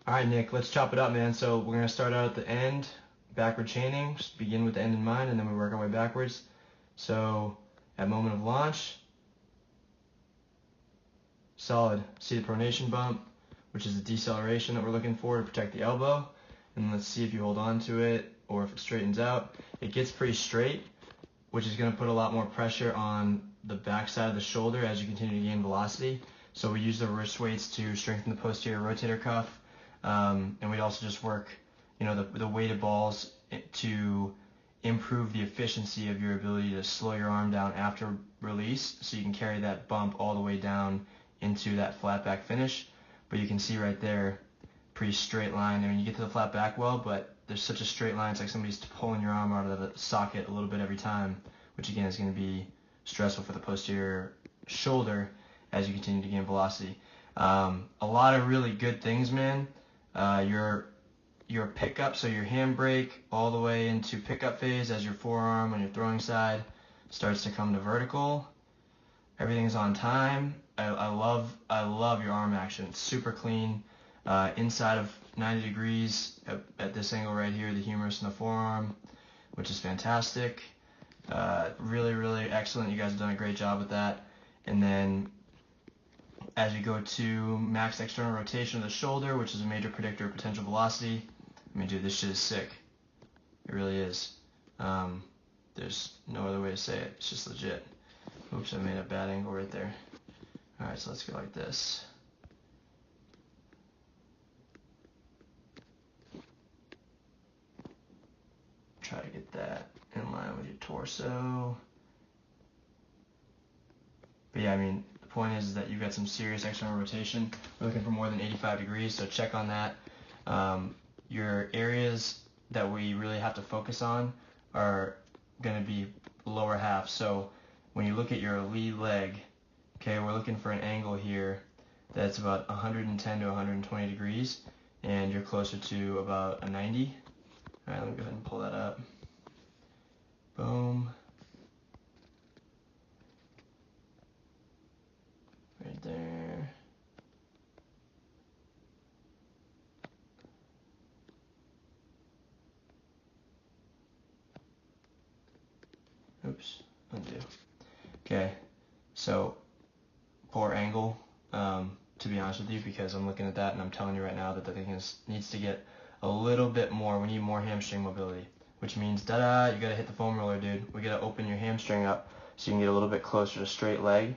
All right, Nick, let's chop it up, man. So we're going to start out at the end, backward chaining, just begin with the end in mind, and then we work our way backwards. So at moment of launch, solid seated pronation bump, which is the deceleration that we're looking for to protect the elbow. And let's see if you hold on to it or if it straightens out. It gets pretty straight, which is going to put a lot more pressure on the back side of the shoulder as you continue to gain velocity. So we use the wrist weights to strengthen the posterior rotator cuff. And we'd also just work, the weighted balls to improve the efficiency of your ability to slow your arm down after release, so you can carry that bump all the way down into that flat back finish. But you can see right there, pretty straight line. I mean, you get to the flat back well, but there's such a straight line. It's like somebody's pulling your arm out of the socket a little bit every time, which again is going to be stressful for the posterior shoulder as you continue to gain velocity. A lot of really good things, man. Your pickup, so your handbrake all the way into pickup phase as your forearm on your throwing side starts to come to vertical. Everything's on time. I love your arm action. It's super clean. Inside of 90 degrees at this angle right here, the humerus and the forearm, which is fantastic. Really, really excellent. You guys have done a great job with that. And then as you go to max external rotation of the shoulder, which is a major predictor of potential velocity. I mean, dude, this shit is sick. It really is. There's no other way to say it. It's just legit. Oops, I made a bad angle right there. All right, so let's go like this. Try to get that in line with your torso. But yeah, I mean, the point is that you've got some serious external rotation. We're looking for more than 85 degrees, so check on that. Your areas that we really have to focus on are going to be lower half. So when you look at your lead leg, okay, we're looking for an angle here that's about 110 to 120 degrees, and you're closer to about a 90. All right, let me go ahead and pull that up. Boom. Right there. Oops, undo. Okay, so poor angle, to be honest with you, because I'm looking at that and I'm telling you right now that the thing needs to get a little bit more. We need more hamstring mobility, which means, you gotta hit the foam roller, dude. We gotta open your hamstring up so you can get a little bit closer to straight leg.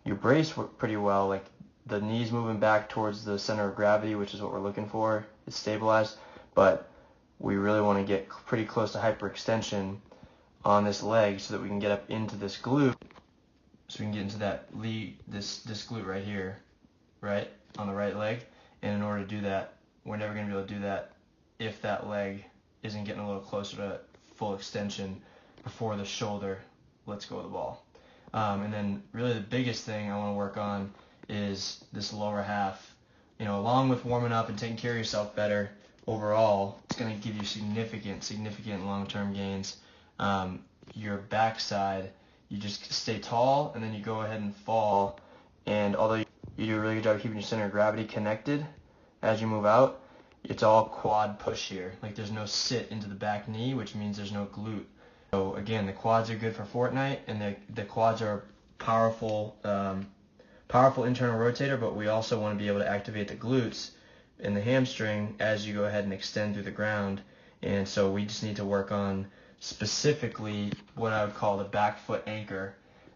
Your brace worked pretty well, like the knees moving back towards the center of gravity, which is what we're looking for. It's stabilized, but we really want to get pretty close to hyperextension on this leg so that we can get up into this glute, so we can get into that this glute right here, right, on the right leg. And in order to do that, we're never going to be able to do that if that leg isn't getting a little closer to full extension before the shoulder lets go of the ball. And then really the biggest thing I want to work on is this lower half. Along with warming up and taking care of yourself better overall, it's going to give you significant long-term gains. Your backside, you just stay tall and then you go ahead and fall. And although you do a really good job of keeping your center of gravity connected as you move out, it's all quad push here. Like there's no sit into the back knee, which means there's no glute. So again, the quads are good for Fortnite, and the quads are powerful internal rotator, but we also want to be able to activate the glutes and the hamstring as you go ahead and extend through the ground. And so we just need to work on specifically what I would call the back foot anchor,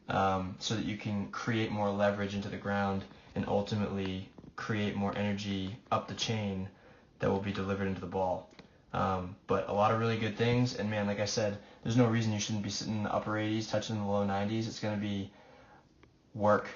so that you can create more leverage into the ground and ultimately create more energy up the chain that will be delivered into the ball. But a lot of really good things, and man, like I said, there's no reason you shouldn't be sitting in the upper 80s, touching the low 90s. It's going to be work,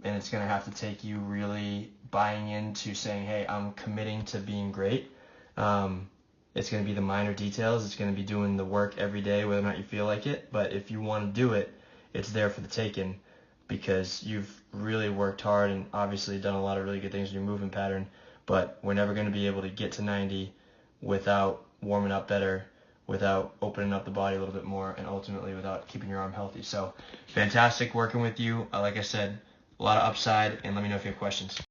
and it's going to have to take you really buying into saying, hey, I'm committing to being great. It's going to be the minor details. It's going to be doing the work every day, whether or not you feel like it. But if you want to do it, it's there for the taking, because you've really worked hard and obviously done a lot of really good things in your movement pattern. But we're never going to be able to get to 90 without warming up better, without opening up the body a little bit more, and ultimately without keeping your arm healthy. So fantastic working with you. Like I said, a lot of upside, and let me know if you have questions.